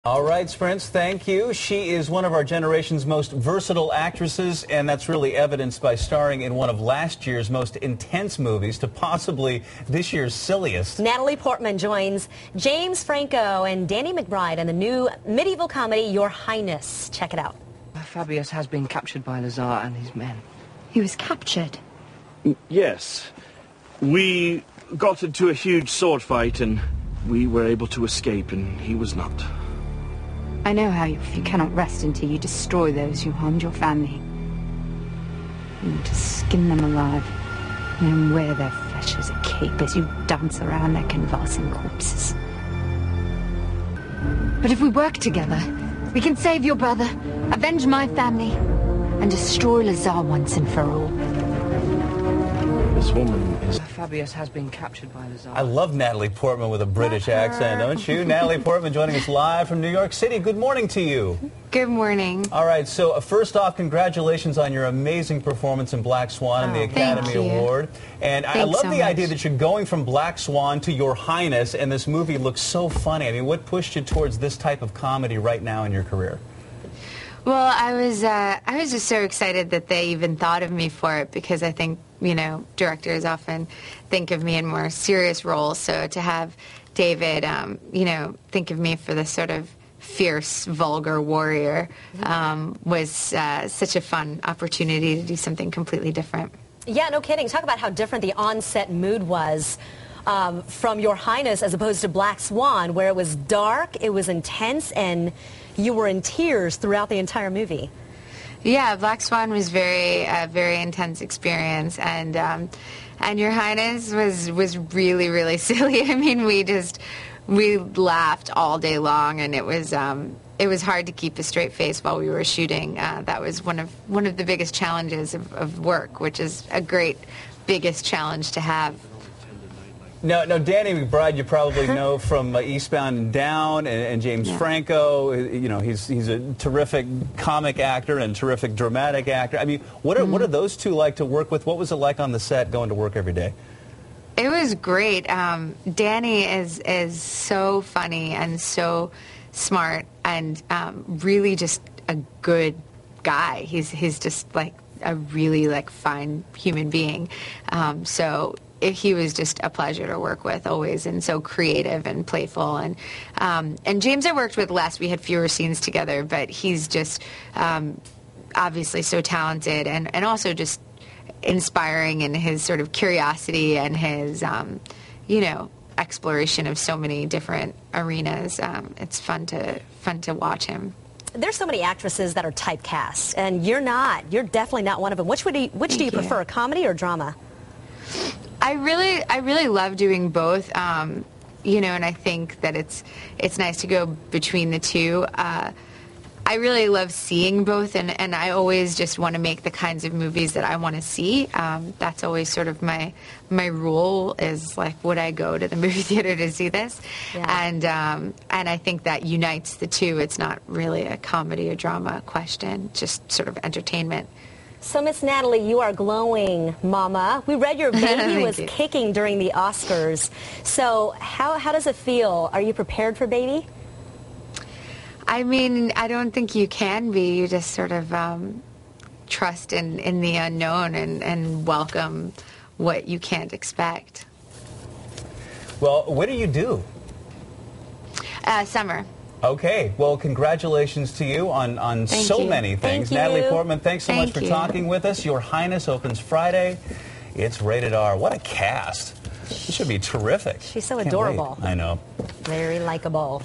All right, Sprints, thank you. She is one of our generation's most versatile actresses, and that's really evidenced by starring in one of last year's most intense movies to possibly this year's silliest. Natalie Portman joins James Franco and Danny McBride in the new medieval comedy, Your Highness. Check it out. Fabius has been captured by Lazar and his men. He was captured? Yes. We got into a huge sword fight and we were able to escape, and he was not. I know how you cannot rest until you destroy those who harmed your family. You want to skin them alive and then wear their flesh as a cape as you dance around their convulsing corpses. But if we work together, we can save your brother, avenge my family, and destroy Lazar once and for all. This woman is... Fabius has been captured by Lazar. I love Natalie Portman with a British accent, don't you? Natalie Portman joining us live from New York City. Good morning to you. Good morning. All right, so first off, congratulations on your amazing performance in Black Swan and the Academy Award. And I love the idea that you're going from Black Swan to Your Highness, and this movie looks so funny. I mean, what pushed you towards this type of comedy right now in your career? Well, I was just so excited that they even thought of me for it, because I think, you know, directors often think of me in more serious roles. So to have David, you know, think of me for this sort of fierce, vulgar warrior was such a fun opportunity to do something completely different. Yeah, no kidding. Talk about how different the on-set mood was from Your Highness as opposed to Black Swan, where it was dark, it was intense, and you were in tears throughout the entire movie. Yeah, Black Swan was very intense experience, and Your Highness was really, really silly. I mean, we laughed all day long, and it was hard to keep a straight face while we were shooting. That was one of the biggest challenges of work, which is a great biggest challenge to have. Now, Danny McBride, you probably know from Eastbound and Down and James Franco. You know, he's a terrific comic actor and terrific dramatic actor. I mean, what are those two like to work with? What was it like on the set going to work every day? It was great. Danny is so funny and so smart and really just a good guy. He's just like a really fine human being. So he was just a pleasure to work with always, and so creative and playful. And James I worked with less. We had fewer scenes together, but he's just obviously so talented and also just inspiring in his sort of curiosity and his you know, exploration of so many different arenas. It's fun to watch him. There's so many actresses that are typecast, and you're not. You're definitely not one of them. Which do you prefer, comedy or drama? I really love doing both, you know, and I think that it's nice to go between the two. I really love seeing both, and I always just want to make the kinds of movies that I want to see. That's always sort of my rule, is like, would I go to the movie theater to see this? Yeah. And I think that unites the two. It's not really a comedy or drama question, just sort of entertainment. So, Miss Natalie, you are glowing, Mama. We read your baby was kicking during the Oscars. So how does it feel? Are you prepared for baby? I mean, I don't think you can be. You just sort of trust in the unknown and welcome what you can't expect. Well, what do you do? Summer. Okay, well, congratulations to you on so many things. Natalie Portman, thanks so much for talking with us. Your Highness opens Friday. It's rated R. What a cast. It should be terrific. She's so adorable. I know. Very likable.